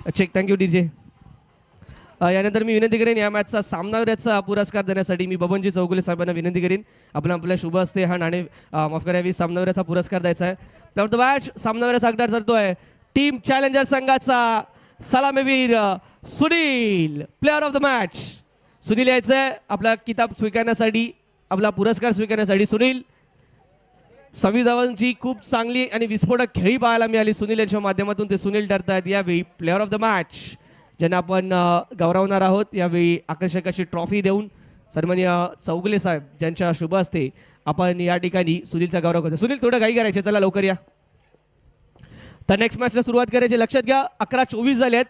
Check. Thank you DJ. यानंतर मी विनंती करेन या मॅचचा सामनावीराचा पुरस्कार देण्यासाठी मी बबनजी चौगुले साहेबांना विनंती करेन. आपल्या शुभ हस्ते हा नाणे माफ करावी सामनावीराचा पुरस्कार द्यायचा आहे. प्लेअर ऑफ द मॅच सामनावीराचा हकदार ठरतोय टीम चॅलेंजर संघाचा सलामीवीर Sunil. Player of the match Sunil यायचंय आपला किताब स्वीकारण्यासाठी, आपला पुरस्कार स्वीकारण्यासाठी. सुनील, 26 धावांची खूप चांगली आणि विस्फोटक खेळी पाहायला मिळाली सुनील यांच्या माध्यमातून. ते सुनील ठरतात यावेळी प्लेअर ऑफ द मॅच, ज्यांना आपण गौरवणार आहोत यावेळी आकर्षक अशी ट्रॉफी देऊन. सन्माननीय चौगुले साहेब ज्यांच्या शुभ हस्ते आपण या ठिकाणी सुनीलचा गौरव करतो. सुनील, थोडं घाई करायचे, चला लवकर या. तर नेक्स्ट मॅचला सुरुवात करायची. लक्षात घ्या 11:24 झाले आहेत.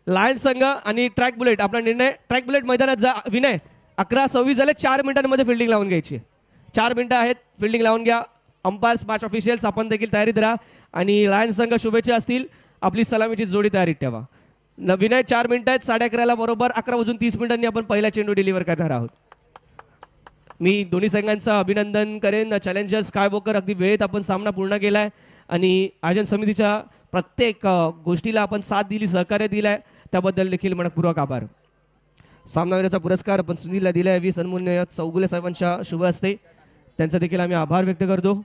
लायन्स संघ आणि ट्रॅक बुलेट, आपला निर्णय ट्रॅक बुलेट मैदानात विनय 11:26 झाले. 4 मिनिटांमध्ये फिल्डिंग लावून घ्यायची. 4 मिनिटं आहेत, फिल्डिंग लावून घ्या. अंपायर्स, मॅच ऑफिशियल्स आपण देखील तयारीत राहा आणि लायन्स संघ शुभेच्छा असतील. आपली सलामीची जोडी तयारीत ठेवा. विनय 4 मिनिटं आहेत. 11:30 बरोबर 11:30 आपण पहिला चेंडू डिलिव्हर करणार आहोत. मी दोन्ही संघांचं अभिनंदन करेन. चॅलेंजर्स स्कायवॉकर अगदी वेळेत आपण सामना पूर्ण केला आहे आणि आयोजन समितीच्या प्रत्येक गोष्टीला आपण साथ दिली, सहकार्य दिलं आहे, त्याबद्दल देखील मनपूर्वक आभार. सामनावीराचा पुरस्कार आपण सुनीलला दिला आहे सन्माननीय चौगुले साहेबांच्या शुभ हस्ते. त्यांचा देखील आम्ही आभार व्यक्त करतो.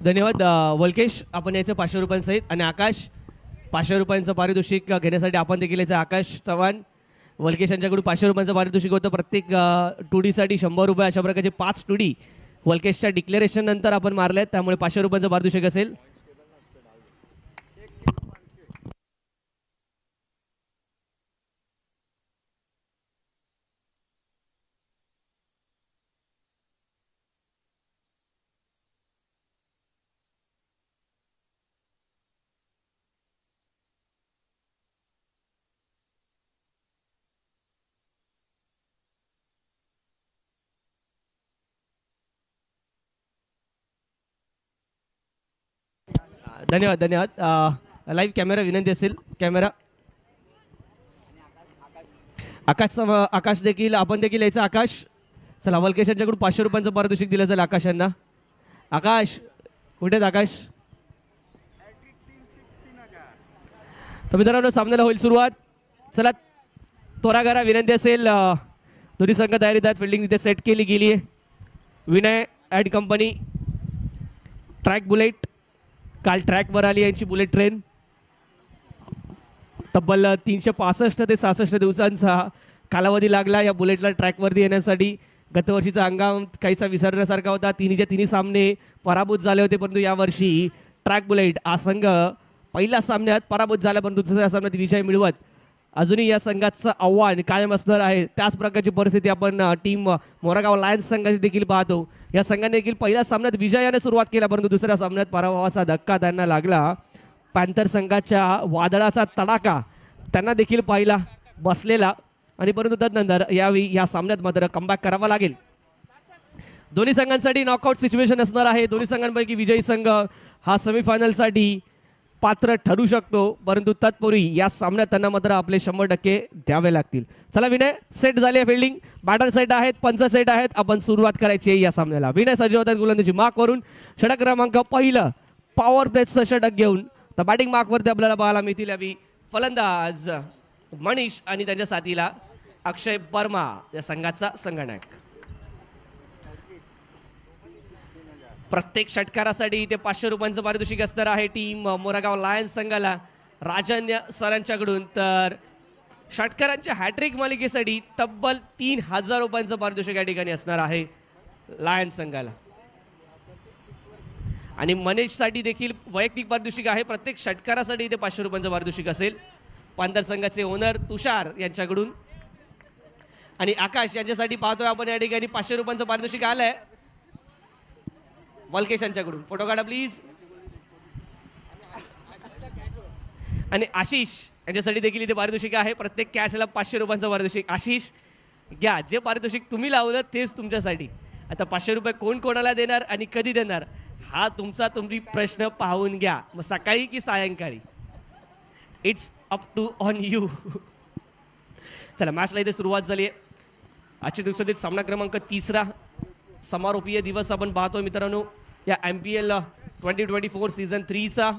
धन्यवाद. वल्केश, आपण याचं 500 रुपयांसहित आणि आकाश 500 रुपयांचं पारितोषिक घेण्यासाठी आपण देखील याचं. आकाश चव्हाण, वल्केश यांच्याकडून 500 रुपयांचं पारितोषिक होतं. प्रत्येक टुडीसाठी 100 रुपये, अशा प्रकारचे 5 टुडी वल्केशच्या डिक्लेरेशन नंतर आपण मारले आहेत, त्यामुळे 500 रुपयांचं पारितोषिक असेल. धन्यवाद. लाईव्ह कॅमेरा विनंती असेल. कॅमेरा आकाश देखील, आपण देखील यायचं. आकाश, चला वल्केश यांच्याकडून 500 रुपयांचं पारितोषिक दिलं जाईल आकाश यांना. आकाश कुठे आहेत? आकाश. तर मित्रांनो सामन्याला होईल सुरुवात. चला त्वरा करा, विनंती असेल. दोन्ही संघ तयारीत आहेत. फिल्डिंग तिथे सेट केली गेली आहे. Vinay ad company track bullet, काल ट्रॅकवर आली यांची बुलेट ट्रेन. तब्बल 365 ते 66 दिवसांचा कालावधी लागला या बुलेटला ट्रॅकवरती येण्यासाठी. गतवर्षीचा हंगाम काहीसा विसरण्यासारखा होता. तिन्ही सामने पराभूत झाले होते, परंतु यावर्षी ट्रॅक बुलेट हा संघ पहिल्या सामन्यात पराभूत झाला, परंतु दुसऱ्या सामन्यात विजय मिळवत अजूनही या संघाचं आव्हान कायम असणार आहे. त्याच प्रकारची परिस्थिती आपण टीम मोरागाव लायन्स संघाची देखील पाहतो. या संघाने देखील पहिल्या सामन्यात विजयाने सुरुवात केला, परंतु दुसऱ्या सामन्यात पराभवाचा धक्का त्यांना लागला. पॅन्थर संघाच्या वादळाचा तडाखा त्यांना देखील पाहिला बसलेला, आणि परंतु तदनंतर यावेळी या सामन्यात मात्र कमबॅक करावा लागेल. दोन्ही संघांसाठी नॉकआउट सिच्युएशन असणार आहे. दोन्ही संघांपैकी विजयी संघ हा सेमीफायनलसाठी पात्र ठरू शकतो, परंतु तत्पूर्वी या सामन्यात त्यांना मात्र आपले 100% द्यावे लागतील. चला विनय, सेट झाली आहे फिल्डिंग, बॅटर सेट आहेत, पंच सेट आहेत. आपण सुरुवात करायची आहे या सामन्याला. विनय सज्ज होतात गोलंदाजी मार्क वरून. षटक क्रमांक पहिलं पॉवर प्लेचं षटक घेऊन तर बॅटिंग मार्कवरती आपल्याला पाहायला मिळतील यावी फलंदाज मनीष आणि त्यांच्या साथीला अक्षय वर्मा या संघाचा संघनायक. प्रत्येक षटकारासाठी इथे 500 रुपयांचं पारितोषिक असणार आहे टीम मोरागाव लायन्स संघाला राजन सरांच्याकडून. तर षटकारांच्या हॅट्रिक मालिकेसाठी तब्बल 3000 रुपयांचं पारितोषिक या ठिकाणी असणार आहे लायन्स संघाला. आणि मनीषसाठी देखील वैयक्तिक पारितोषिक आहे. प्रत्येक षटकारासाठी इथे 500 रुपयांचं पारितोषिक असेल. पांढर संघाचे ओनर तुषार यांच्याकडून आणि आकाश यांच्यासाठी पाहतोय आपण या ठिकाणी 500 रुपयांचं पारितोषिक आलंय वलकेश यांच्याकडून. फोटो काढा प्लीज. आणि आशिष यांच्यासाठी देखील इथे पारितोषिक आहे. प्रत्येक कॅचला 500 रुपयांचं पारितोषिक. आशिष घ्या, जे पारितोषिक तुम्ही लावलं तेच तुमच्यासाठी. आता 500 रुपये कोण कोणाला देणार आणि कधी देणार हा तुम्ही प्रश्न पाहून घ्या. मग सकाळी की सायंकाळी, it's up to on you. चला मॅचला इथे सुरुवात झाली आहे. आजच्या दिवसातील सामना क्रमांक 3 समारोपीय दिवस आपण पाहतोय मित्रांनो या MPL 2024 सीझन 3चा.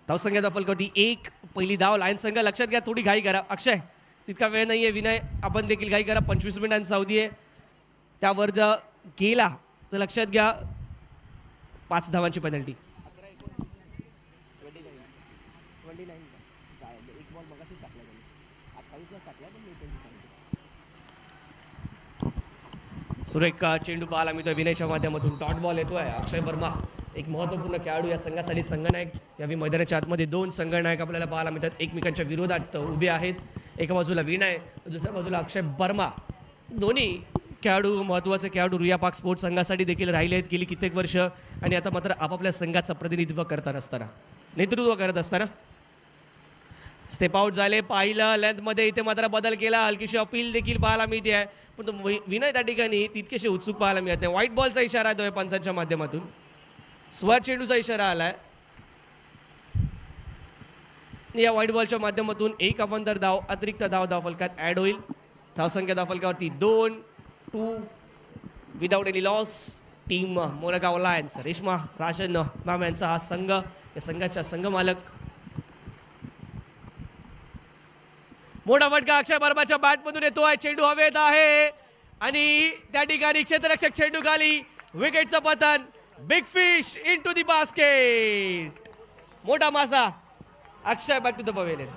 धावसंख्या फलकावरती 1. पहिली धाव लायन्स संघ. लक्षात घ्या, थोडी घाई करा. अक्षय तितका वेळ नाहीये. विनय आपण देखील घाई करा. 25 मिनिटांची अवधी आहे. त्यावर जर गेला तर लक्षात घ्या 5 धावांची पेनल्टी. सुरेख चेंडू पाहायला मिळतोय विनयच्या माध्यमातून. डॉट बॉल येतोय. अक्षय वर्मा एक महत्त्वपूर्ण खेळाडू या संघासाठी संघनायक. यावेळी मैदानाच्या आतमध्ये 2 संघनायक आपल्याला पाहायला मिळतात. एकमेकांच्या विरोधात उभे आहेत. एका बाजूला विनय, दुसऱ्या बाजूला अक्षय वर्मा. दोन्ही खेळाडू महत्त्वाचे खेळाडू रुया पार्क स्पोर्ट्स संघासाठी देखील राहिले आहेत गेली कित्येक वर्ष. आणि आता मात्र आपापल्या संघाचं प्रतिनिधित्व नेतृत्व करत असताना स्टेप आउट झाले. पाहिलं लेंथमध्ये इथे मात्र बदल केला. हलकीशी अपील देखील पाहायला मिळते आहे. पण विनय त्या ठिकाणी तितकेसे उत्सुक पाहायला मिळत नाही. व्हाईट बॉलचा इशारा येतोय पंचांच्या माध्यमातून. स्वर चेंडूचा इशारा आलाय. या व्हाईट बॉलच्या माध्यमातून 1 अवंतर धाव अतिरिक्त धाव फलकात ऍड होईल. धावसंख्या धावफलकावरती 2 without any loss. Team Moragaon Lions Reshma Rajan ma'am यांचा हा संघ, या संघाच्या संघ मालक. मोठा फटका अक्षय वर्माच्या बॅटमधून येतोय. चेंडू हवेत आहे आणि त्या ठिकाणी क्षेत्ररक्षक चेंडू खाली. विकेटचं पतन. Big fish into the basket. मोठा मासा. Akshay back to the pavilion.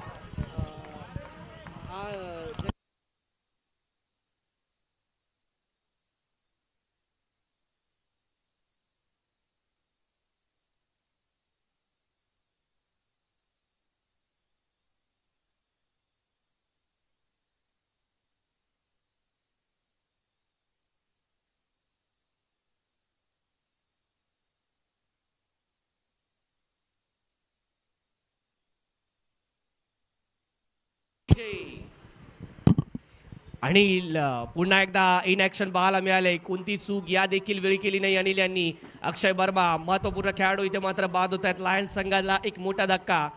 Anil पुन्हा एकदा इन ऍक्शन पाहायला मिळाले. कोणती चूक या देखील वेळी केली नाही अनिल यांनी. अक्षय वर्मा महत्वपूर्ण खेळाडू इथे मात्र बाद होत आहेत. लायन्स संघाला एक मोठा धक्का.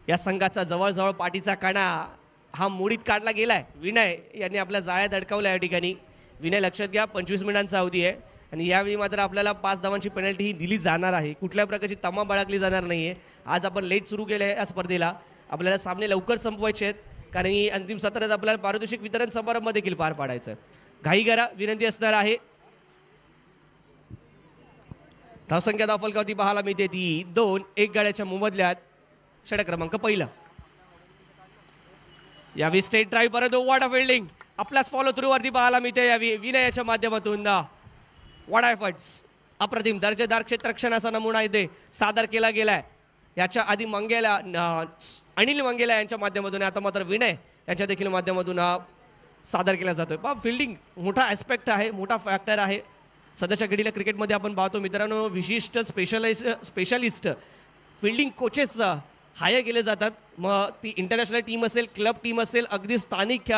या संघाचा जवळजवळ पाठीचा कणा हा मोडीत काढला गेलाय. विनय यांनी आपल्या जाळ्यात अडकवल्या या ठिकाणी. विनय लक्षात घ्या 25 मिनिटांचा अवधी आहे आणि यावेळी मात्र आपल्याला 5 धावांची पेनल्टी ही दिली जाणार आहे. कुठल्या प्रकारची तमा बाळगली जाणार नाहीये. आज आपण लेट सुरू केले या स्पर्धेला. आपल्याला सामने लवकर संपवायचे आहेत कारण ही अंतिम सत्रात आपल्याला पारितोषिक वितरण समारंभ देखील पार पाडायचं. घाई करा विनंती असणार आहे. धावसंख्या धावफलकावरती पाहायला मिळते ती 2. 1 गाड्याच्या मोबदल्यात षटक क्रमांक पहिला. यावी स्टेट ड्राईव्ह परत वॉट फिल्डिंग आपल्याच फॉलो थ्रू वरती पाहायला मिळते. यावी विनयाच्या माध्यमातून वॉट एफर्ट्स. अप्रतिम दर्जेदार क्षेत्ररक्षणाचा नमुना इथे सादर केला गेलाय. याच्या आधी मंगेला अनिल मंगेला यांच्या माध्यमातून, आता मात्र विनय यांच्या देखील माध्यमातून सादर केला जातोय. फिल्डिंग मोठा ॲस्पेक्ट आहे, मोठा फॅक्टर आहे. सध्याच्या घडीला क्रिकेटमध्ये आपण पाहतो मित्रांनो विशिष्ट स्पेशलिस्ट फिल्डिंग कोचेस हायर केले जातात. मग ती इंटरनॅशनल टीम असेल, क्लब टीम असेल, अगदी स्थानिक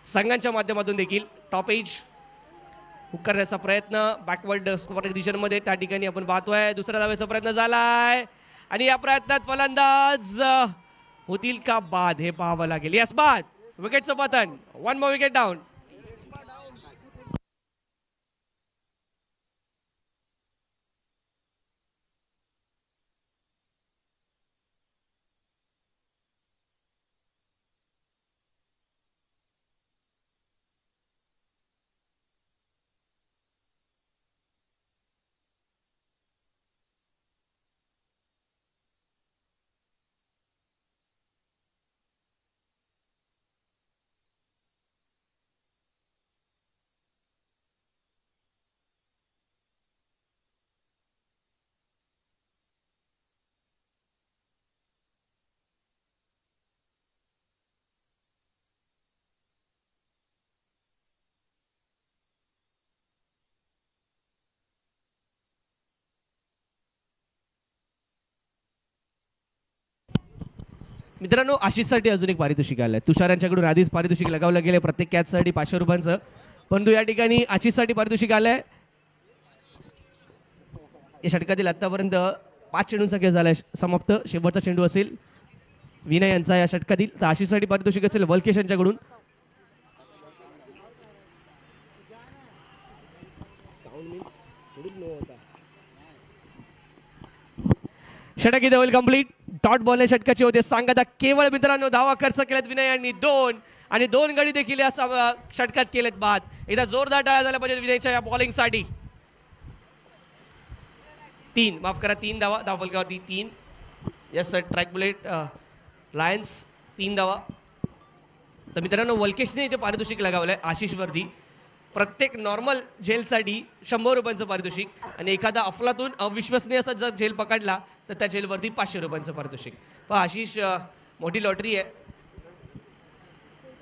संघांच्या माध्यमातून देखील. टॉप एज हुक करण्याचा प्रयत्न बॅकवर्ड स्कोअर रिजनमध्ये त्या ठिकाणी आपण पाहतोय. दुसऱ्या धावेचा प्रयत्न झालाय आणि या प्रयत्नात फलंदाज होतील का बाद हे पाहावं लागेल. यस बाद, विकेटचं पतन. 1 मोर विकेट डाऊन. मित्रांनो, आशिषसाठी अजून एक पारितोषिक आलंय. तुषार यांच्याकडून आधीच पारितोषिक लगावलं गेले प्रत्येक कॅचसाठी 500 रुपयांचं, परंतु या ठिकाणी आशिषसाठी पारितोषिक आलंय. या षटकातील आतापर्यंत 5 चेंडूंचा खेळ झालाय समाप्त. शेवटचा चेंडू असेल विनय यांचा या षटकातील. तर आशिषसाठी पारितोषिक असेल वल्केश यांच्याकडून. षटक इथे होईल कंप्लीट. डॉट बॉल षटकाचे होते. सांगा केवळ मित्रांनो धावा खर्च केल्यात विनय यांनी 2 आणि 2 गडी देखील या षटकात केलेत बाद. एकदा जोरदार टाळ्या झाल्या पाहिजे विनयच्या या बॉलिंगसाठी. 3 माफ करा 3 धावा धावफलकावरती 3. Yes sir, track bullet lions 3 धावा. तर मित्रांनो वल्केशने इथे पारितोषिक लगावलंय आशिषवरती. प्रत्येक नॉर्मल झेलसाठी 100 रुपयांचं पारितोषिक आणि एखादा अफलातून अविश्वसनीय असा जर झेल पकडला तर त्या झेलवरती 500 रुपयांचं पारितोषिक. पण आशिष, मोठी लॉटरी आहे.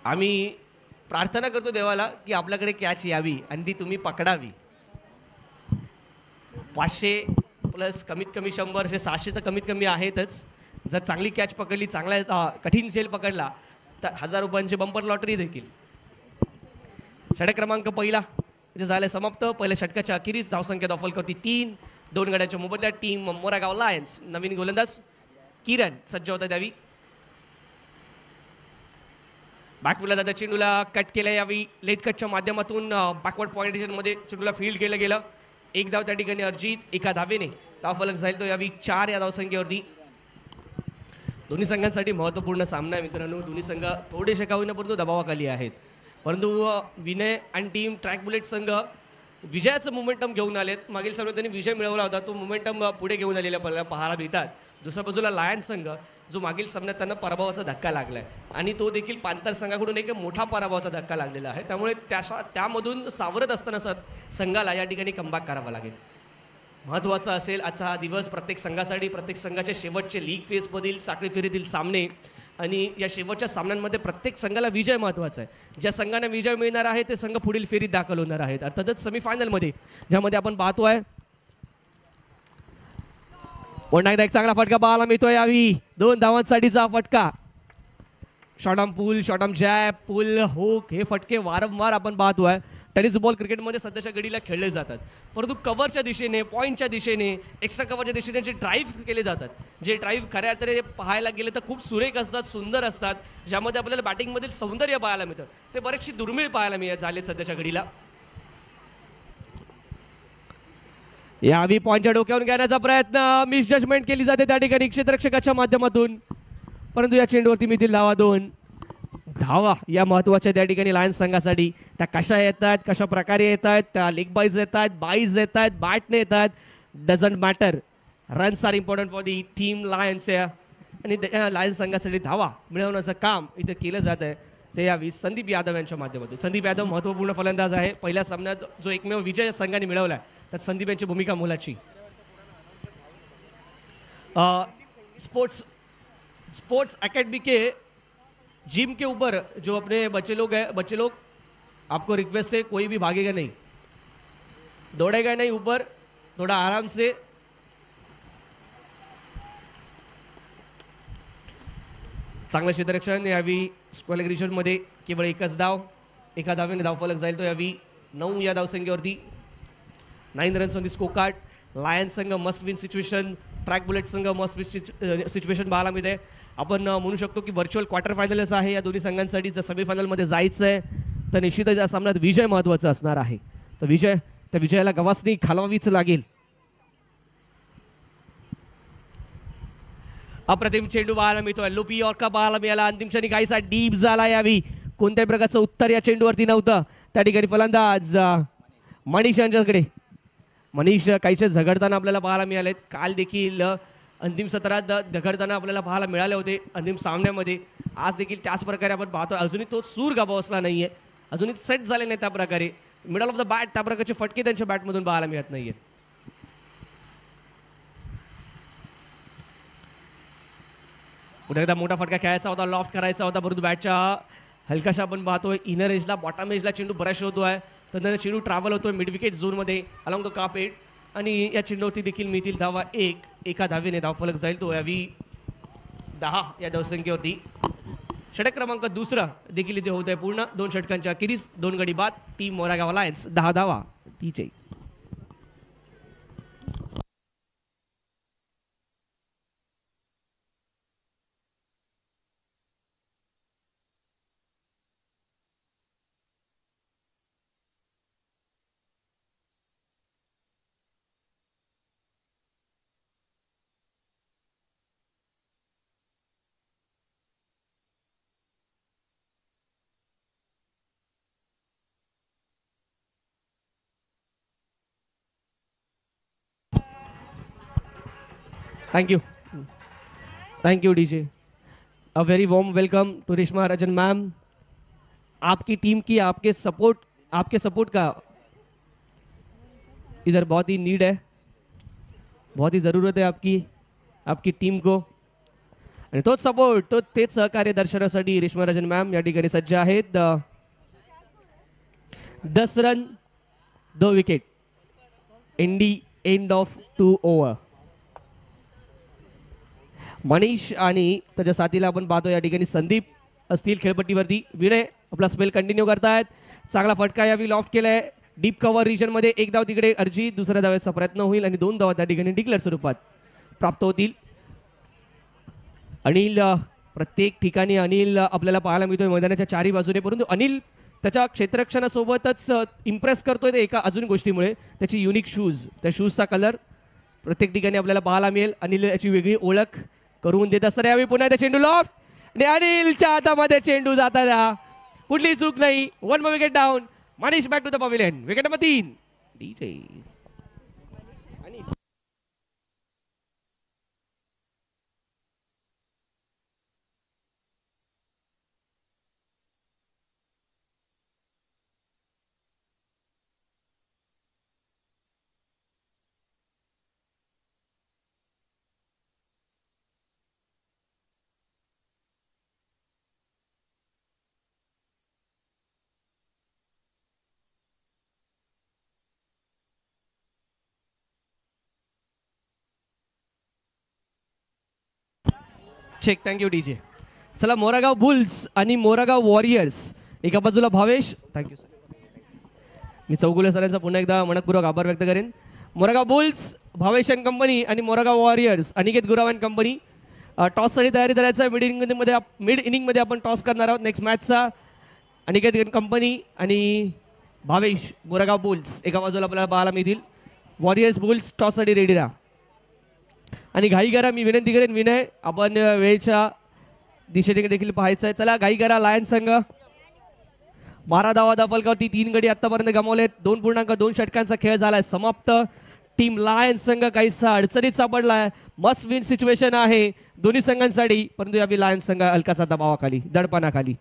आम्ही प्रार्थना करतो देवाला की आपल्याकडे कॅच यावी आणि ती तुम्ही पकडावी. 500 प्लस कमीत कमी 100, 600 तर कमीत कमी आहेतच. जर चांगली कॅच पकडली, चांगला कठीण झेल पकडला तर 1000 रुपयांची बंपर लॉटरी देखील. षटक क्रमांक पहिला इथे झाले समाप्त. पहिल्या षटकाच्या अखेरीस धावसंख्या धावफलकावरती 3. 2 गड्यांच्या मोबदल्यात टीम मोरागाव लायन्स नवीन गोलंदाज किरण सज्ज होता द्यावी. बॅकफुला चेंडूला कट केल्या यावी. लेट कटच्या माध्यमातून बॅकवर्ड पॉइंट मध्ये चेंडूला फील्ड केलं गेलं. 1 धाव त्या ठिकाणी अर्जित. एका धावेने धावफलक जाईल तो यावी 4 या धावसंख्येवरती. दोन्ही संघांसाठी महत्त्वपूर्ण सामना आहे मित्रांनो. दोन्ही संघ थोडेसे का होईना परंतु दबावाखाली आहेत. परंतु विनय आणि टीम ट्रॅक बुलेट संघ विजयाचं मोमेंटम घेऊन आलेत. मागील सामन्यात त्यांनी विजय मिळवला होता, तो मोमेंटम पुढे घेऊन आलेला पाहायला मिळतात. दुसऱ्या बाजूला लायन्स संघ जो मागील सामन्यात त्यांना पराभवाचा धक्का लागलाय आणि तो देखील पांतर संघाकडून एक मोठा पराभवाचा धक्का लागलेला आहे. त्यामुळे त्यामधून सावरत असताना संघाला या ठिकाणी कमबॅक करावा लागेल. महत्त्वाचा असेल आजचा हा दिवस प्रत्येक संघासाठी. प्रत्येक संघाचे शेवटचे लीग फेजमधील साखळी फेरीतील सामने आणि या शेवटच्या सामन्यांमध्ये प्रत्येक संघाला विजय महत्त्वाचा आहे. ज्या संघाने विजय मिळणार आहे ते संघ पुढील फेरीत दाखल होणार आहेत. अर्थातच सेमीफायनलमध्ये ज्यामध्ये आपण पाहतोय पुन्हा एकदा एक चांगला फटका पाहायला मिळतोय यावी. 2 धावांसाठीचा फटका. शॉर्टआर्म पूल, शॉर्टआर्म जॅब, पूल हुक हे फटके वारंवार आपण पाहतोय. टेनिस बॉल क्रिकेटमध्ये सध्याच्या घडीला खेळले जातात, परंतु कव्हरच्या दिशेने, पॉईंटच्या दिशेने, एक्स्ट्रा कव्हरच्या दिशेने जे ड्राईव्ह केले जातात, जे ड्राईव्ह खऱ्या अर्थाने पाहायला गेले तर खूप सुरेख असतात, सुंदर असतात, ज्यामध्ये आपल्याला बॅटिंगमधील सौंदर्य पाहायला मिळतं, ते बरेचशी दुर्मिळ पाहायला मिळत झाले सध्याच्या घडीला. यावी पॉईंटच्या डोक्यावरून घेण्याचा प्रयत्न, मिस जजमेंट केली जाते त्या ठिकाणी क्षेत्ररक्षकाच्या माध्यमातून, परंतु या चेंडूवरती मिळतील धावा 2 धावा या महत्त्वाच्या त्या ठिकाणी लायन्स संघासाठी. त्या कशा येतात, कशा प्रकारे येतात, त्या लेग बाईज येतात, बाईज येतात, बॅटने येतात, doesn't matter. Runs are important for the team lions. आणि लायन्स संघासाठी धावा मिळवण्याचं काम इथे केलं जात आहे ते यावी संदीप यादव यांच्या माध्यमातून. संदीप यादव महत्त्वपूर्ण फलंदाज आहे. पहिल्या सामन्यात जो एकमेव विजय संघाने मिळवला आहे त्यात संदीप यांची भूमिका मोलाची. स्पोर्ट्स एकेडमी के जिम के ऊपर जो अपने बच्चे लोग आपको रिक्वेस्ट है कोई भी भागेगा नहीं, दौड़ेगा नहीं, ऊपर थोड़ा आराम से. चांगलं क्षेत्ररक्षण यावी. स्क्वेअर मध्ये केवळ एकच धाव, एका धावेने धावफलक जाईल तो यावी 9 या धावसंख्येवरती. 9 runs on the score card. Lions संघ must win situation, Track Bullet संघ मस्ट विन सिच्युएशन पाहायला मिळते. आपण म्हणू शकतो की व्हर्च्युअल क्वार्टर फायनलच आहे या दोन्ही संघांसाठी. जर सेमीफायनलमध्ये जायचं आहे तर निश्चितच या सामन्यात विजय महत्त्वाचा असणार आहे. तर त्या विजयाला गवासनी घालवावीच लागेल. अप्रतिम चेंडू पाहायला मिळतोय. लुपी यॉर्का पाहायला मिळाला. अंतिम क्षणी काहीसा डीप झाला यावी. कोणत्याही प्रकारचं उत्तर या चेंडूवरती नव्हतं. त्या ठिकाणी फलंदाज मनीष यांच्याकडे. मनीष काहीसे झगडताना आपल्याला पाहायला मिळालेत. काल देखील अंतिम सत्रात झगडताना आपल्याला पाहायला मिळाले होते अंतिम सामन्यामध्ये. आज देखील त्याच प्रकारे आपण पाहतो. अजूनही तो सूर गमावला नाहीये. अजूनही सेट झाले नाही त्या प्रकारे. मिडल ऑफ द बॅट त्या प्रकारचे फटके त्यांच्या बॅटमधून पाहायला मिळत नाहीये. पुन्हा एकदा मोठा फटका खेळायचा होता, लॉफ्ट करायचा होता, परंतु बॅटच्या हलकाशा आपण पाहतोय इनर एजला बॉटम एजला चेंडू ब्रश होतोय. तर चेंडू ट्रॅव्हल होतोय मिड विकेट झोनमध्ये अलॉंग द कार्पेट. आणि या चेंडूवरती देखील मिळतील धावा. एका धावेने धावफलक जाईल तो यावी 10 या धावसंख्येवरती. षटक क्रमांक दुसरा देखील इथे होत आहे पूर्ण. 2 षटकांच्या अखेरीस 2 गडी बाद. टीम मोरागाव लायन्स 10 धावा. टीचे thank you DJ. A very warm welcome to Reshma Rajan ma'am. आपकी टीम की आपके सपोर्ट का इधर बहुत ही नीड है, बहुत ही ज़रूरत है आपकी टीम को. आणि तोच सपोर्ट तेच सहकार्य दर्शनासाठी रेशमा राजन मॅम या ठिकाणी सज्ज आहेत. 10 run 2 wicket. End of 2 over. Manish आणि त्याच्या साथीला आपण पाहतो या ठिकाणी संदीप असतील खेळपट्टीवरती. विनय आपला स्पेल कंटिन्यू करतायत. चांगला फटका यावी लॉफ्ट केलाय डीप कव्हर रिजन मध्ये. 1 धाव तिकडे अर्जी. दुसऱ्या धावेचा प्रयत्न होईल आणि 2 धावा त्या ठिकाणी डिक्लेअर स्वरूपात प्राप्त होतील. अनिल प्रत्येक ठिकाणी अनिल आपल्याला पाहायला मिळतोय मैदानाच्या चारही बाजूने. परंतु अनिल त्याच्या क्षेत्ररक्षणासोबतच इम्प्रेस करतोय ते एका अजून गोष्टीमुळे. त्याची युनिक शूज, त्या शूजचा कलर प्रत्येक ठिकाणी आपल्याला पाहायला मिळेल. अनिल याची वेगळी ओळख करून देत असताना यावेळी पुन्हा चेंडू लॉफ्ट आणि अनिलच्या हातामध्ये चेंडू जाताना कुठली चूक नाही. 1 more wicket down. Manish back to the pavilion. Wicket number 3 DJ. Check. Thank you DJ. चला मोरागाव बुल्स आणि मोरागाव वॉरियर्स एका बाजूला. Bhavesh thank you sir. मी चौगुले सरांचा पुन्हा एकदा मनपूर्वक आभार व्यक्त करेन. Moragaon Bulls Bhavesh and company आणि Moragaon Warriors Aniket Gurav and company. टॉससाठी तयारी करायचं आहे. मिड इनिंगमध्ये आपण टॉस करणार आहोत नेक्स्ट मॅचचा. अनिकेत कंपनी आणि भावेश मोरागाव बुल्स एका बाजूला आपल्याला पाहायला मिळतील. वॉरियर्स बुल्स टॉससाठी रेडी राहा. आणि घाई करा. मी विनंती करेन विनय आपण वेळेच्या दिशेने देखील पाहायचं आहे. चला घाई करा. लायन्स संघ 12 धावा फलकावरती. 3 गडी आतापर्यंत गमावलेत. 2.2 षटकांचा खेळ झालाय समाप्त. टीम लायन्स संघ काहीसा अडचणीत सापडलाय. मस्ट विन सिच्युएशन आहे दोन्ही संघांसाठी. परंतु यावेळी लायन्स संघ हलकासा दबावाखाली, दडपणाखाली.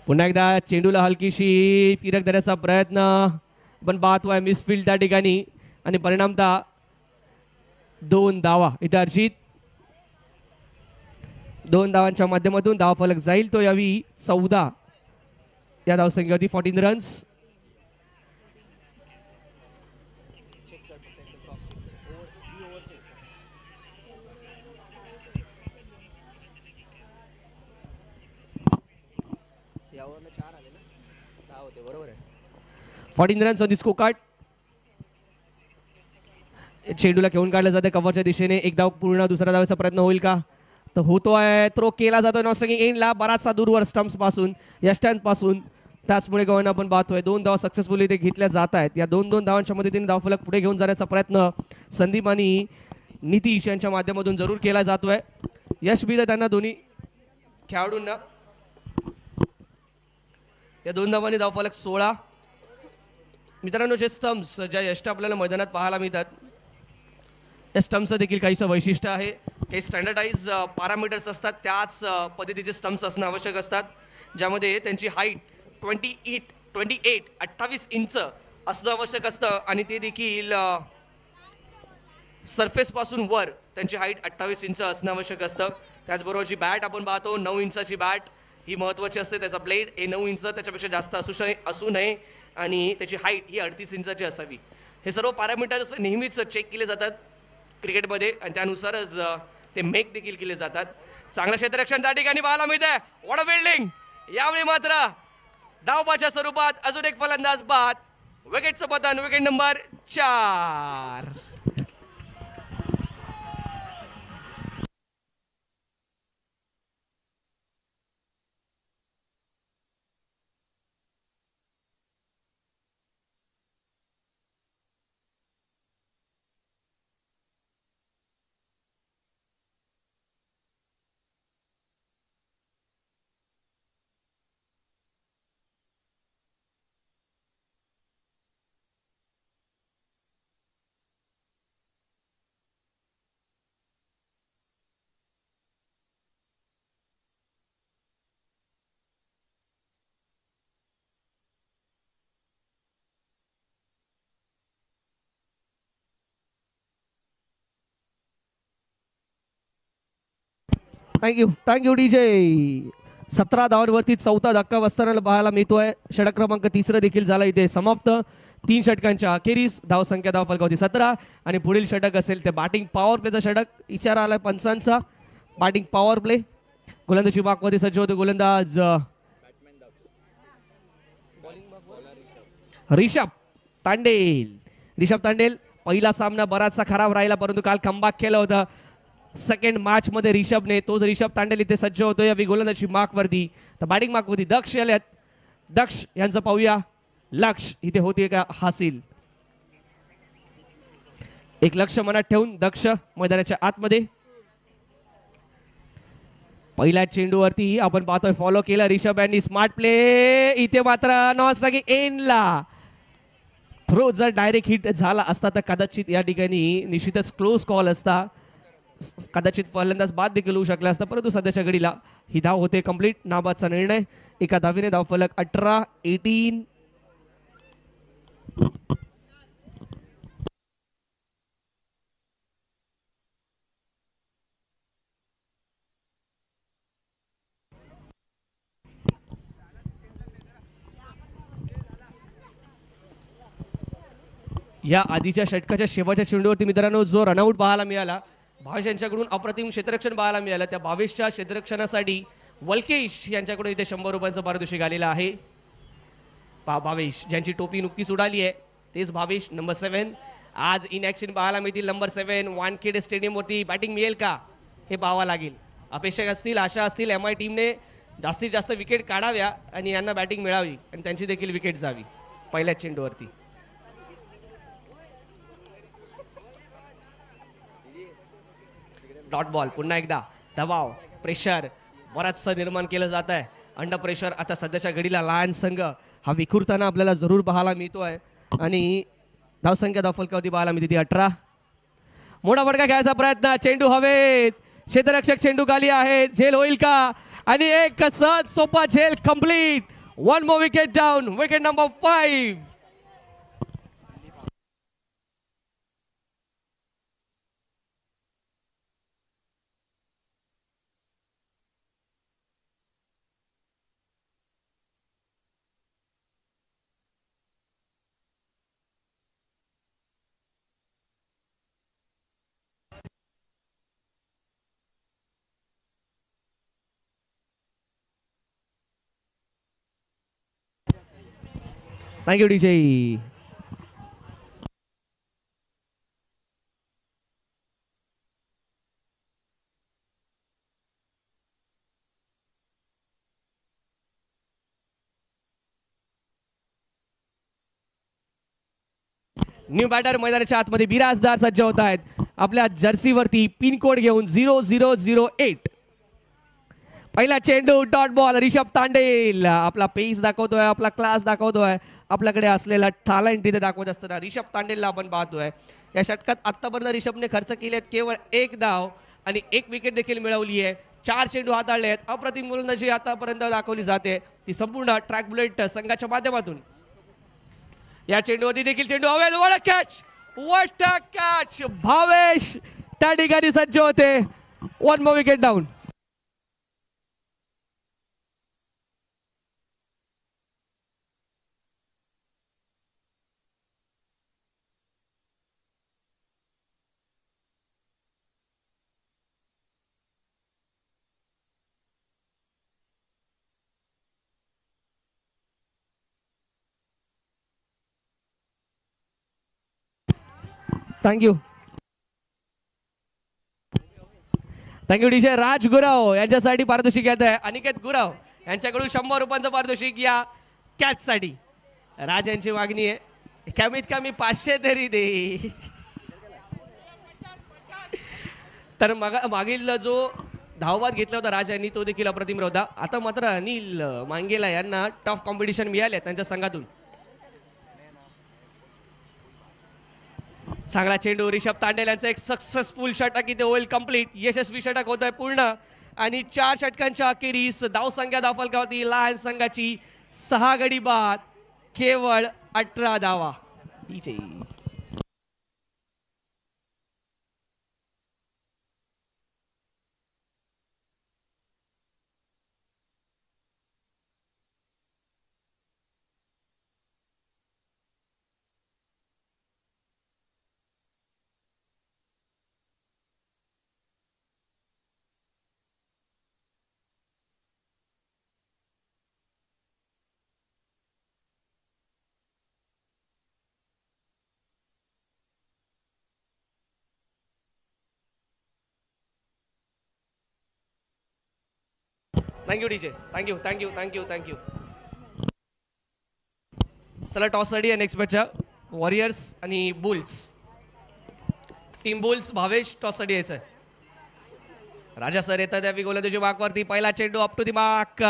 पुन्हा एकदा चेंडूला हलकीशी फिरक देण्याचा प्रयत्न पण पाहतोय. मिसफील्ड त्या ठिकाणी आणि परिणामतः 2 धावा इथे अर्जित. 2 धावांच्या माध्यमातून धावफलक जाईल तो यावी 14 या धावसंख्येवरती. 14 रन्स. यावरनं 4 14 runs on the score card. चेंडूला घेऊन काढलं जाते कव्हरच्या दिशेने. एक धाव पूर्ण, दुसरा धावाचा प्रयत्न होईल का? तर होतो आहे. थ्रो केला जातो नॉस्ट्रिंग एंडला, बराचसा दूरवर स्टंप्स पासून, या स्टँड पासून. त्याचमुळे गव्हाण आपण पाहतोय 2 धावा सक्सेसफुली ते घेतल्या जात आहेत. या 2-2 धावांच्या मदतीने धावफलक पुढे घेऊन जाण्याचा प्रयत्न संदीप आणि नितीश यांच्या माध्यमातून जरूर केला जातोय. यश बी त्यांना दोन्ही खेळाडूंना. या 2 धावांनी धावफलक 16. मित्रांनो, जे स्टंप्स ज्या यष्ट आपल्याला मैदानात पाहायला मिळतात, या स्टंप्सचं देखील काहीचं वैशिष्ट्य आहे. काही स्टँडर्डाइज पॅरामीटर्स असतात, त्याच पद्धतीचे स्टंप्स असणं आवश्यक असतात, ज्यामध्ये त्यांची हाईट 28 इंच असणं आवश्यक असतं आणि ते देखील सरफेस पासून वर त्यांची हाईट 28 इंच असणं आवश्यक असतं. त्याचबरोबरची बॅट आपण पाहतो 9 इंचाची बॅट ही महत्त्वाची असते. त्याचा ब्लेड हे 9 इंच त्याच्यापेक्षा जास्त असू नये आणि त्याची हाईट ही 38 इंचाची असावी. हे सर्व पॅरामीटर्स नेहमीच चेक केले जातात क्रिकेटमध्ये आणि त्यानुसारच ते मेक देखील केले जातात. चांगलं क्षेत्ररक्षण त्या ठिकाणी पाहायला मिळतंय. What a fielding. यावेळी मात्र धावबाच्या स्वरूपात अजून एक फलंदाज बाद. विकेटचं पतन, विकेट नंबर 4. Thank you DJ. 17 धावांवरती चौथा धक्का बसताना पाहायला मिळतोय. षटक क्रमांक 3 देखील झाला इथे समाप्त. 3 षटकांच्या अखेरीस धावसंख्या धावफलकावरती 17 आणि पुढील षटक असेल ते बॅटिंग पॉवर प्लेचं षटक. इशारा आलाय पंचांचा. Batting power play. गोलंदाजी बागवरती सज्ज होते गोलंदाज रिषभ तांडेल. पहिला सामना बराचसा खराब राहिला, परंतु काल कमबॅक केलं होतं सेकंड मॅच मध्ये रिषभने. तोच रिषभ तांडेल इथे सज्ज होतोय या गोलंदाजी मार्कवरती. तर बॅटिंग मार्कवरती दक्ष आलेत. दक्ष यांचं पाहूया. लक्ष इथे होते का हासिल. एक लक्ष मनात ठेवून दक्ष मैदानाच्या आतमध्ये. पहिल्या चेंडूवरती आपण पाहतोय फॉलो केला रिषभ यांनी. Smart play. इथे मात्र नॉन स्ट्राइकिंग एंडला थ्रो जर डायरेक्ट हिट झाला असता तर कदाचित या ठिकाणी निश्चितच क्लोज कॉल असता. कदाचित फलंदाज बाद देखील होऊ शकला असता, परंतु सध्याच्या घडीला ही धाव होते कंप्लीट. नाबादचा निर्णय. एका धावेने धावफलक 18. या आधीच्या षटकाच्या शेवटच्या चेंडूवरती मित्रांनो जो रनआउट पाहायला मिळाला, भावेश यांच्याकडून अप्रतिम क्षेत्ररक्षण पाहायला मिळालं. त्या भावेशच्या क्षेत्ररक्षणासाठी वलकेश यांच्याकडून इथे 100 रुपयांचं पारितोषिक आलेलं आहे. भावेश ज्यांची टोपी नुकतीच उडाली आहे, तेच भावेश नंबर 7 आज इन ॲक्शन पाहायला मिळतील. नंबर 7 वानखेडे स्टेडियमवरती बॅटिंग मिळेल का हे पाहावं लागेल. अपेक्षा असतील, आशा असतील MI टीमने जास्तीत जास्त विकेट काढाव्या आणि यांना बॅटिंग मिळावी आणि त्यांची देखील विकेट जावी पहिल्याच चेंडूवरती. Dot ball. पुन्हा एकदा दबाव, प्रेशर बराचसा निर्माण केलं जात आहे. अंडर प्रेशर आता सध्याच्या घडीला लायन संघ हा विखुरताना आपल्याला जरूर पाहायला मिळतोय आणि धावसंख्या धावफलकावरती पाहायला मिळते ती 18. मोठा फटका खेळायचा प्रयत्न. चेंडू हवेत. क्षेत्ररक्षक चेंडू खाली आहे. झेल होईल का? आणि एक सहज सोपा झेल complete. 1 more wicket down. Wicket number 5. Thank you DJ. New batter मैदानाच्या आतमध्ये बिराजदार सज्ज होत आहेत आपल्या जर्सीवरती पिनकोड घेऊन 0008. पहिला चेंडू डॉट बॉल. रिषभ तांडेल आपला पेस दाखवतोय, आपला क्लास दाखवतोय, आपल्याकडे असलेला टॅलेंट इथे दाखवत असताना रिषभ तांडेलला आपण पाहतोय. या षटकात आतापर्यंत रिषभने खर्च केलेत केवळ 1 धाव आणि 1 विकेट देखील मिळवली आहे. 4 चेंडू हाताळले आहेत. अप्रतिम गोलंदाजी आतापर्यंत दाखवली जाते ती संपूर्ण ट्रॅक बुलेट संघाच्या माध्यमातून. या चेंडूवरती देखील चेंडू हवेत. What a catch. भावेश त्या ठिकाणी सज्ज होते. 1 more wicket down. Thank you thank you DJ. Raj Gurav यांच्यासाठी पारितोषिक येत आहे. अनिकेत गुराव यांच्याकडून 100 रुपयांचं पारितोषिक या कॅच साठी. राज यांची मागणी आहे कमीत कमी 500 तरी दे. तर मागील जो धावबाद घेतला होता राज यांनी तो देखील अप्रतिम होता. आता मात्र अनिल मांगेला यांना टफ कॉम्पिटिशन मिळाले त्यांच्या संघातून. चांगला चेंडू. रिषभ तांडेल यांचा एक सक्सेसफुल षटक इथे होईल कंप्लीट. यशस्वी षटक होत आहे पूर्ण आणि 4 षटकांच्या अखेरीस धावसंख्या धावफलकावरती लायन्स संघाची 6 गडी बाद केवळ 18 धावा. Thank you DJ. Thank you thank you thank you thank you. चला टॉस रेडी आहे नेक्स्ट मॅचच्या. वॉरियर्स आणि bulls. Team bulls Bhavesh toss साठी यायचं आहे. राजा सर येतात त्या गोलंदाजी मार्कवरती. पहिला चेंडू up to the mark.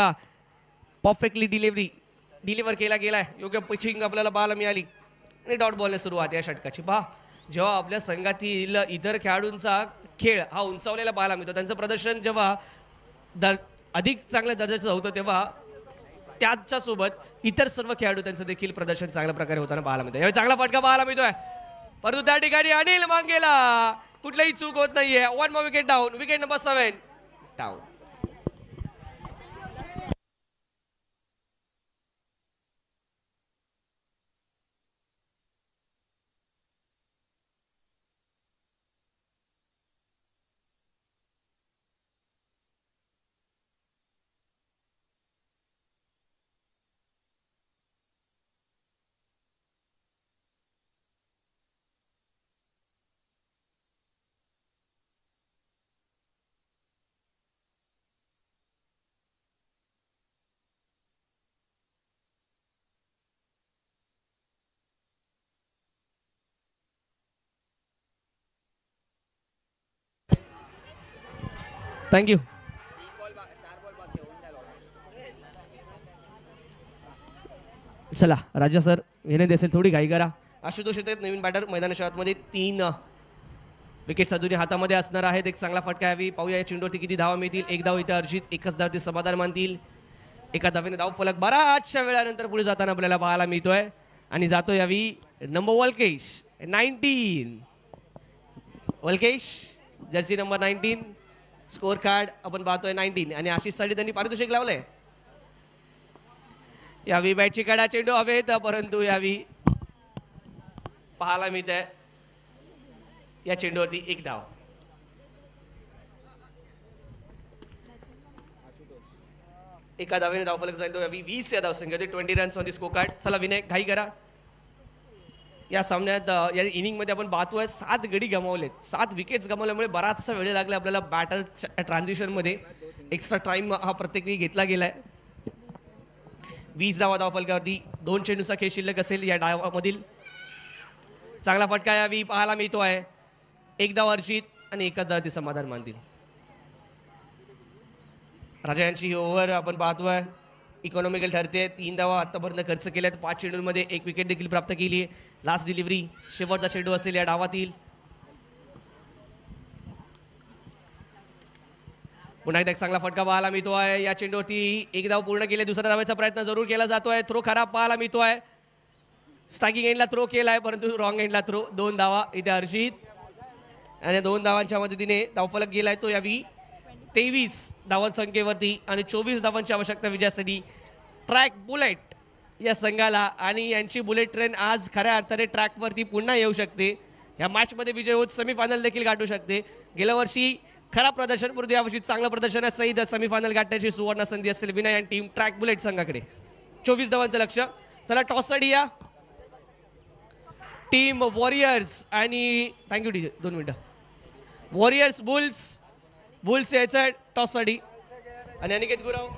Perfectly deliver केला गेलाय. योग्य पिचिंग आपल्याला पाहायला मिळाली आणि डॉट बॉलने सुरुवात या षटकाची. पहा जेव्हा आपल्या संघातील इतर खेळाडूंचा खेळ हा उंचावलेला पाहायला मिळतो, त्यांचं प्रदर्शन जेव्हा अधिक चांगल्या दर्जाचं होतं तेव्हा त्याच्या सोबत इतर सर्व खेळाडू त्यांचं देखील प्रदर्शन चांगल्या प्रकारे होताना पाहायला मिळतं. यावेळी चांगला फटका पाहायला मिळतोय परंतु त्या ठिकाणी अनिल मांगेला कुठलीही चूक होत नाहीये. 1 more wicket down. Wicket number 7 down. Thank you. चला राजा सर विनंती असेल थोडी घाई करा. आशुतोष येतात नवीन बॅटर मैदानाच्या आतमध्ये. 3 विकेट अजूनही हातामध्ये असणार आहेत. एक चांगला फटका यावी. पाहूया या चेंडूवरती किती धावा मिळतील. 1 धाव इथे अर्जित. 1च धाव ते समाधान मानतील. एका धावेने धाव फलक बराचशा वेळानंतर पुढे जाताना आपल्याला पाहायला मिळतोय आणि जातो यावी number Valkesh 19. Valkesh jersey number 19. Score card आपण पाहतोय 19 आणि आशिषसाठी त्यांनी पारितोषिक लावलंय. यावी बॅटची कडा. चेंडू हवेत परंतु यावी पाहायला मिळत आहे या चेंडूवरती 1 धाव. एका धावेने धावफलक जाईल तो यावी 20 या धावसंख्या 20 runs on the score card. चला विनय घाई करा. या सामन्यात या इनिंगमध्ये आपण पाहतोय 7 गडी गमावलेत, 7 विकेट्स गमावल्यामुळे बराचसा वेळ लागला आपल्याला बॅटर ट्रान्झिशनमध्ये. एक्स्ट्रा टाइम हा प्रत्येक वेळी घेतला गेलाय. 20 धावा धावफलकावरती 2 चेंडूचा खेळ शिल्लक असेल या डावामधील. चांगला फटका यावी पाहायला मिळतो आहे. 1 धाव अर्जित आणि 1 धाव ते समाधान मानतील. राजा यांची ही ओव्हर आपण पाहतोय इकॉनॉमिकल ठरते. 3 धावा आतापर्यंत खर्च केल्यात. 5 चेंडूंमध्ये 1 विकेट देखील प्राप्त केली. लास्ट डिलिव्हरी शेवटचा चेंडू असेल या डावातील. पुन्हा एकदा चांगला फटका पाहायला मिळतो आहे. या चेंडूवरती 1 धाव पूर्ण केले. दुसऱ्या धावाचा प्रयत्न जरूर केला जातोय. थ्रो खराब पाहायला मिळतो आहे. स्ट्रायकिंग एंडला थ्रो केलाय परंतु रॉंग एंडला थ्रो. 2 धावा इथे अर्जित आणि 2 धावांच्या मदतीने धावफलक गेलाय तो यावी 23 धावांसंख्येवरती आणि 24 धावांची आवश्यकता विजयासाठी ट्रॅक बुलेट या संघाला. आणि यांची बुलेट ट्रेन आज खऱ्या अर्थाने ट्रॅकवरती पुन्हा येऊ शकते. या मॅचमध्ये विजय होत सेमीफायनल देखील गाठू शकते. गेल्या वर्षी खराब प्रदर्शन परंतु यावर्षी चांगलं प्रदर्शनात सहित सेमीफायनल गाठण्याची सुवर्ण संधी असेल विनय आणि टीम ट्रॅक बुलेट संघाकडे. 24 धावांचं लक्ष. चला टॉससाठी या टीम वॉरियर्स आणि थँक्यू डीजे 2 मिनिटं. वॉरियर्स बुल्स यायचं टॉससाठी आणि अनिकेत गुराव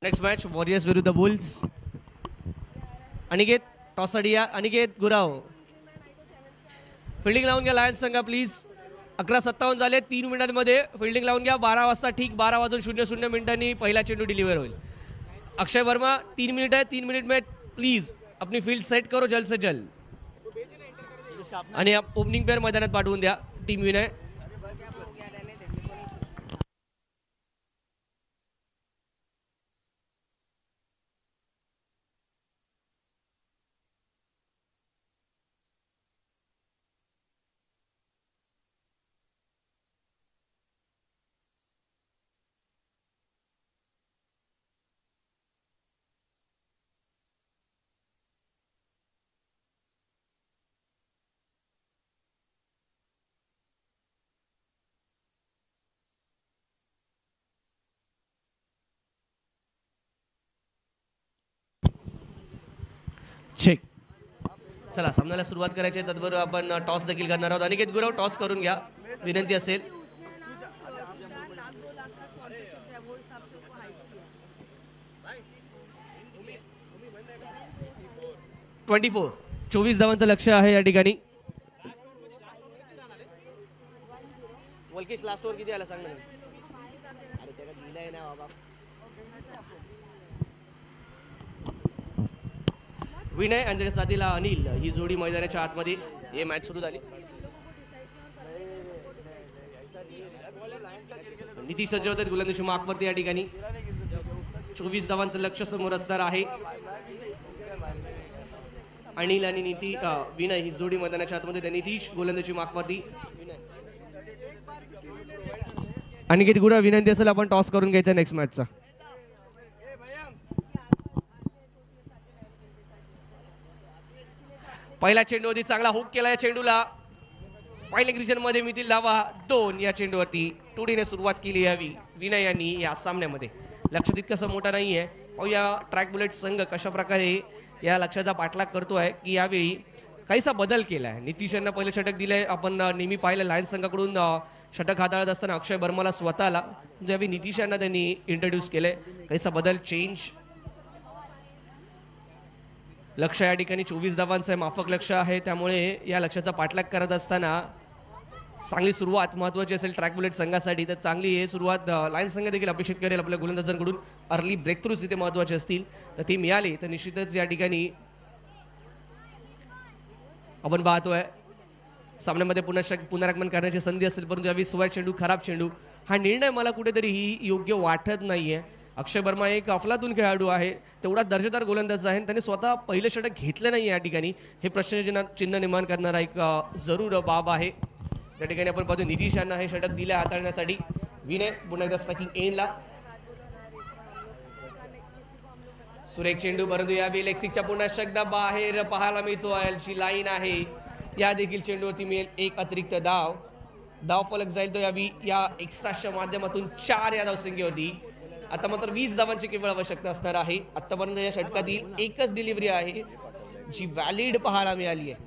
नेक्स्ट मॅच वॉरियर्स विरुद्ध बुल्स. अनिकेत टॉससाठी या. अनिकेत गुराव फिल्डिंग लावून घ्या लायन्स संघा प्लीज. 11:57 झाले. 3 मिनिटांमध्ये फिल्डिंग लावून घ्या. 12 वाजता ठीक 12:00 मिनिटांनी पहिला चेंडू डिलिव्हर होईल. अक्षय वर्मा 3 मिनिट है. 3 मिनट में प्लीज अपनी फील्ड सेट करो जल्द से जल्द. आणि ओपनिंग पेअर मैदानात पाठवून द्या टीम विनय. चेक. चला सामन्याला सुरुवात करायची आहे. तत्पूर्वी आपण टॉस देखील करणार आहोत. अनिकेत गुरव टॉस करून घ्या विनंती असेल. 24 धावांचं लक्ष आहे या ठिकाणी. वल्केश लास्ट ओव्हर किती आला सांग ना. अरे त्याला दिलाय ना बाबा. विनय आणि त्याच्या साथीला अनिल ही जोडी मैदानाच्या आतमध्ये. हे मॅच सुरू झाली. नितीश सज्ज होतात गोलंदाजी मार्कवरती या ठिकाणी. 24 धावांचं लक्ष समोर असणार आहे. अनिल आणि विनय ही जोडी मैदानाच्या आतमध्ये. नितीश गोलंदाजी मार्कवरती. अनिकेत गुडा विनंती असेल आपण टॉस करून घ्यायचा नेक्स्ट मॅचचा. पहिला चेंडूवरती चांगला हुक केला या चेंडूला. पहिल्या रिजन मध्ये मिळतील धावा 2 या चेंडूवरती. टुडीने सुरुवात केली यावी विनय यांनी या सामन्यामध्ये. लक्ष तितकंसं मोठा नाहीये. पाहूया ट्रॅक बुलेट संघ कशा प्रकारे या लक्षाचा पाठलाग करतोय की यावेळी काहीसा बदल केलाय. नितीश यांना पहिले षटक दिलंय. आपण नेहमी पाहिलं लायन्स संघाकडून षटक हाताळत असताना अक्षय बर्माला स्वतःला ज्यावेळी नितीश यांना त्यांनी इंट्रोड्यूस केलंय. काहीसा बदल चेंज. लक्ष या ठिकाणी 24 धावांचं माफक लक्ष आहे. त्यामुळे या लक्षाचा पाठलाग करत असताना चांगली सुरुवात महत्वाची असेल ट्रॅक बुलेट संघासाठी. तर चांगली सुरुवात लायन्स संघ देखील अपेक्षित करेल आपल्या गोलंदाजांकडून. अर्ली ब्रेक थ्रूज इथे महत्वाचे असतील तर ती मिळाली तर निश्चितच या ठिकाणी आपण पाहतोय सामन्यामध्ये पुनरागमन करण्याची संधी असेल. परंतु यावेळी 16 चेंडू खराब चेंडू हा निर्णय मला कुठेतरी ही योग्य वाटत नाहीये. अक्षय वर्मा एक अफलातून खेळाडू आहे. तेवढा दर्जेदार गोलंदाज आहे. त्याने स्वतः पहिलं षटक घेतलं नाही या ठिकाणी. हे प्रश्नचिन्ह निर्माण करणारा एक जरूर बाब आहे. त्या ठिकाणी आपण पाहतो नितीश यांना हे षटक दिले हाताळण्यासाठी. विनय पुन्हा एकदा स्ट्रायकिंग एंडला. सुरेख चेंडू परंतु यावेळी लेग स्टिकच्या पुन्हा शकदा बाहेर पाहायला मिळतो. ची लाईन आहे. या देखील चेंडूवरती मिळेल एक अतिरिक्त धाव. धाव फलक जाईल तो यावी या एक्स्ट्राच्या माध्यमातून 4 या धावसंख्येवरती. आता मात्र 20 धावांची केवळ आवश्यकता असणार आहे. आतापर्यंत या षटकातील एकच डिलिव्हरी आहे जी व्हॅलिड पाहायला मिळाली आहे.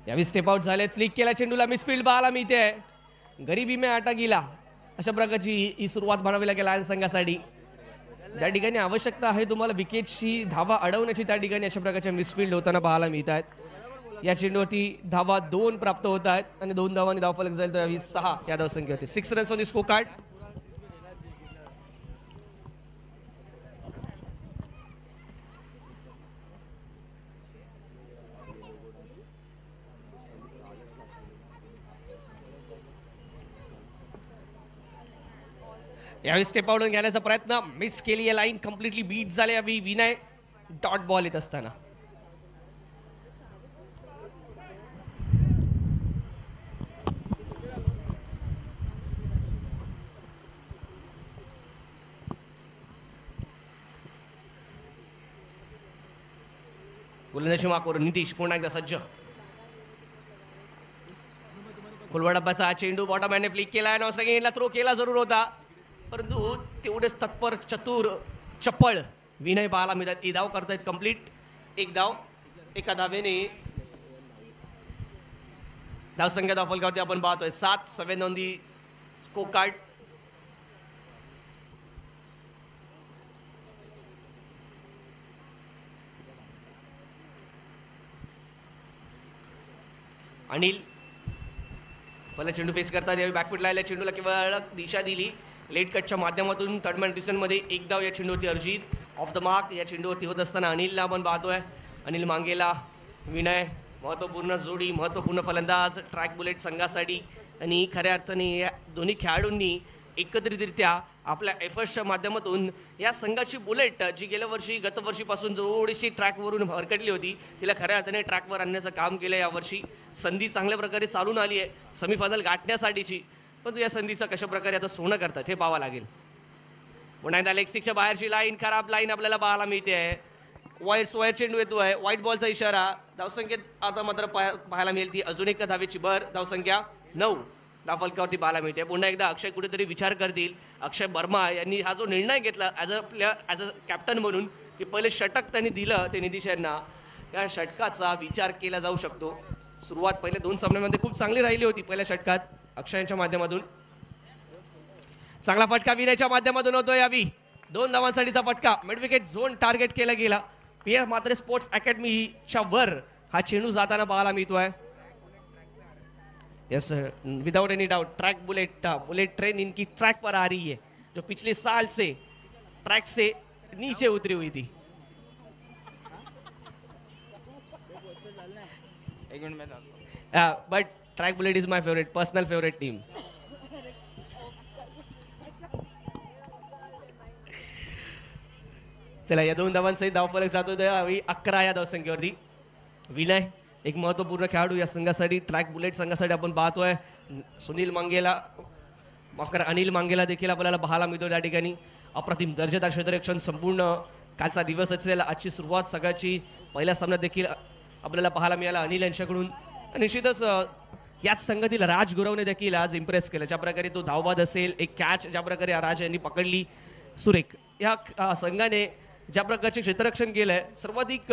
यावेळी स्टेप आउट झाले. फ्लिक केला चेंडूला मिसफील्ड पाहायला मिळते. गरीबी में आटा गेला अशा प्रकारची ही सुरुवात म्हणावी लागेल लायन्स संघासाठी. ज्या ठिकाणी आवश्यकता आहे तुम्हाला विकेटची धावा अडवण्याची त्या ठिकाणी अशा प्रकारच्या मिसफील्ड होताना पाहायला मिळत आहेत. या चेंडूवरती धावा 2 प्राप्त होत आहेत आणि 2 धावांनी धाव फलक जाईल तर यावेळी 6 या धावसंख्येवरती. 6 runs on the score card. यावेळी स्टेप आउट घेण्याचा प्रयत्न मिस केली आहे. लाईन कम्प्लिटली बीट झाले. यावेळी विनय डॉट बॉल येत असताना गोलंदाजी मार्कवर नितीश पुन्हा एकदा सज्ज. फुलवाडब्बाचा हा चेंडू बॉटम हँडने फ्लिक केला. नॉस्ट्राइकिंगला थ्रो केला जरूर होता परंतु तेवढेच तत्पर चतुर चपळ विनय पाहायला मिळतात. ही धाव करतायत कंप्लीट. एक धाव एका धावेने धावसंख्या धाव फलकावरती आपण पाहतोय 7 on the score card. Anil पहिला चेंडू फेस करतात. यावेळी बॅकफूट लायला चेंडूला केवळ दिशा दिली. लेट कटच्या माध्यमातून थर्ड मॅन डिसिजनमध्ये एक धाव या चेंडूवरती अर्जित. ऑफ द मार्क या चेंडूवरती होत असताना अनिलला आपण पाहतोय. अनिल मांगेला विनय महत्त्वपूर्ण जोडी महत्त्वपूर्ण फलंदाज ट्रॅक बुलेट संघासाठी. आणि खऱ्या अर्थाने या दोन्ही खेळाडूंनी एकत्रितरित्या आपल्या एफर्ट्सच्या माध्यमातून या संघाची बुलेट जी गेल्या गतवर्षीपासून थोडीशी ट्रॅकवरून भरकटली होती तिला खऱ्या अर्थाने ट्रॅकवर आणण्याचं काम केलं. यावर्षी संधी चांगल्या प्रकारे चालून आली आहे सेमीफायनल गाठण्यासाठीची. परंतु या संधीचं कशा प्रकारे आता सोनं करतात हे पाहावं लागेल. पुन्हा एकदा लेग स्टिकच्या बाहेरची लाईन खराब लाईन आपल्याला पाहायला मिळते आहे. वाईट चेंडू येतो आहे. व्हाईट बॉलचा इशारा. धावसंख्येत आता मात्र पाहायला मिळेल ती अजून एक धावेची भर. धावसंख्या 9 धावफलकावरती पाहायला मिळते. पुन्हा एकदा अक्षय कुठेतरी विचार करतील. अक्षय वर्मा यांनी हा जो निर्णय घेतला ॲज अ कॅप्टन म्हणून की पहिले षटक त्यांनी दिलं ते नितीश यांना त्या षटकाचा विचार केला जाऊ शकतो. सुरुवात पहिले 2 सामन्यांमध्ये खूप चांगली राहिली होती पहिल्या षटकात अक्षयांच्या माध्यमातून. चांगला फटका विनयच्या माध्यमातून होतो यावी 2 धावांसाठीचा फटका. मिड विकेट झोन टार्गेट केला गेला. पीएफ मात्र स्पोर्ट्स अकॅडमीच्या वर हा चेंडू जाताना पाहायला मिळतोय. Yes without any doubt track bullet train इनकी ट्रैक पर आ रही है जो पिछले साल से ट्रैक से नीचे उतरी हुई थी. But track bullet is my favourite personal favourite team. चला या 2 धावांसहित धावफलक जातो 11 या धावसंख्येवरती. विनय एक महत्वपूर्ण खेळाडू या संघासाठी ट्रॅक बुलेट संघासाठी आपण पाहतोय. सुनील मांगेला माफ करा अनिल मांगेला देखील आपल्याला पाहायला मिळतो त्या ठिकाणी. अप्रतिम दर्जेदार क्षेत्ररक्षण संपूर्ण कालचा दिवस असेल. आजची सुरुवात सगळ्याची पहिल्या सामन्यात देखील आपल्याला पाहायला मिळाला अनिल यांच्याकडून. निश्चितच याच संघातील राज गुरवने देखील आज इम्प्रेस केलं. ज्या प्रकारे तो धावबाद असेल एक कॅच ज्या प्रकारे राज यांनी पकडली सुरेख. या संघाने ज्या प्रकारचे क्षेत्ररक्षण केलंय सर्वाधिक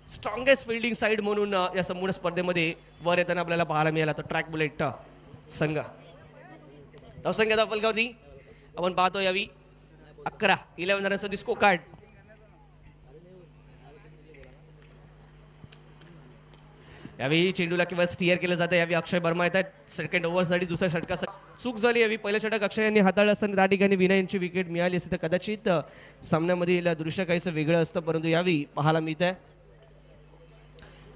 स्ट्रॉंगेस्ट फिल्डिंग साइड म्हणून या संपूर्ण स्पर्धेमध्ये वर येताना आपल्याला पाहायला मिळाला. तर ट्रॅक बुलेट संघ धावसंख्या धावफलकावरती आपण पाहतो यावी 11 रन्सची स्कोर कार्ड. यावेळी चेंडूला किंवा स्टिअर केलं जातं. यावेळी अक्षय वर्मा येतात सेकंड ओव्हरसाठी दुसऱ्या षटकासाठी चूक झाली. यावेळी पहिलं षटक अक्षय यांनी हाताळलं असताना त्या ठिकाणी विनय यांची विकेट मिळाली असती तर कदाचित सामन्यामधील दृश्य काहीसं वेगळं असतं. परंतु यावेळी पाहायला मिळत आहे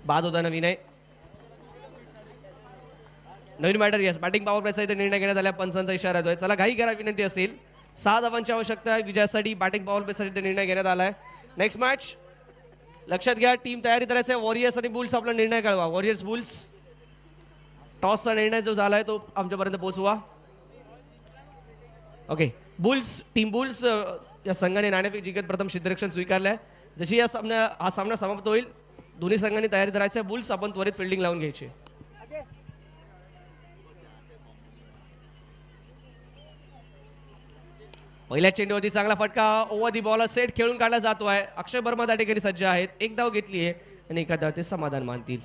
बाद होताना विनय. नवीन मॅटर यस बॅटिंग पॉवर प्लेचा इथे निर्णय घेण्यात आला. पंचांचा इशारा येतोय. चला घाई करा विनंती असेल. 6 धावांची आवश्यकता आहे विजयासाठी. बॅटिंग पॉवर प्लेसाठी निर्णय घेण्यात आलाय. नेक्स्ट मॅच लक्षात घ्या टीम तयारी करायचं आहे. वॉरियर्स आणि बुल्स आपला निर्णय कळवा. वॉरियर्स बुल्स टॉसचा निर्णय जो झालाय तो आमच्यापर्यंत पोहोचवा. ओके बुल्स टीम बुल्स या संघाने नाणेफेक जिंकत प्रथम क्षेत्ररक्षण स्वीकारलंय. जशी हा सामना समाप्त होईल दोन्ही संघांनी तयारी करायचं आहे. बुल्स आपण त्वरित फिल्डिंग लावून घ्यायची. पहिल्या चेंडूवरती चांगला फटका ओव्हर दी बॉलर सेट खेळून काढला जातोय. अक्षय वर्मा त्या ठिकाणी सज्ज आहेत. एक धाव घेतली आहे आणि एका धाव ते समाधान मानतील.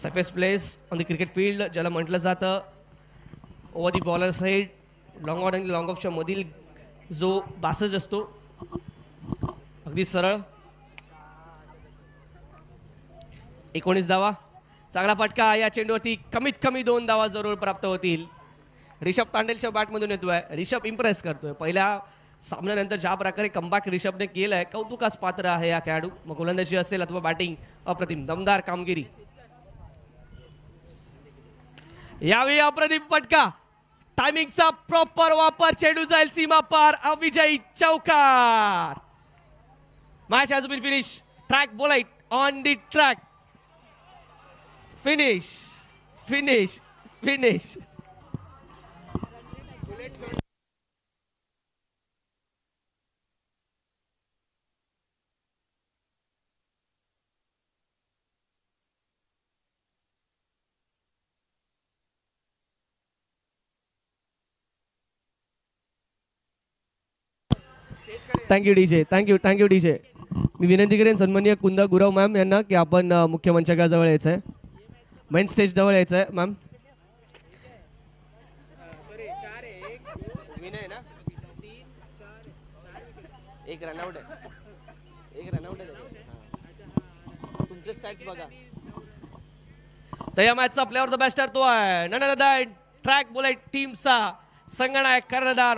Surface place on the cricket field ज्याला म्हटलं जातं over the bowler side long on आणि लॉंग ऑफच्या मधील जो बासज असतो अगदी सरळ. 19 धावा चांगला फटका. या चेंडूवरती कमीत कमी 2 धावा जरूर प्राप्त होतील. ऋषभ तांडेलच्या बॅटमधून येतोय. ऋषभ इम्प्रेस करतोय. पहिल्या सामन्यानंतर ज्या प्रकारे कमबॅक ऋषभने केलंय कौतुकास पात्र आहे हा खेळाडू. मग गोलंदाजी असेल अथवा बॅटिंग अप्रतिम दमदार कामगिरी. यावेळी अप्रतिम फटका टायमिंगचा प्रॉपर वापर चेंडू जाईल सीमा पार. अविजयी चौकार. Match has been finish. Track Bullet on the track. Finish finish finish. Thank you DJ. Thank you DJ. मी विनंती करेन सन्माननीय कुंदा गुरव मॅम यांना की आपण मुख्य मंचाजवळ यायचं आहे. मेन स्टेज जवळ यायचं आहे मॅम. एक रनआउट आहे. तुमचे स्टॅट्स बघा. तर या मॅचचा प्लेअर ऑफ द बेस्ट तो आहे none other than track bullet टीमचा संगणक कर्णधार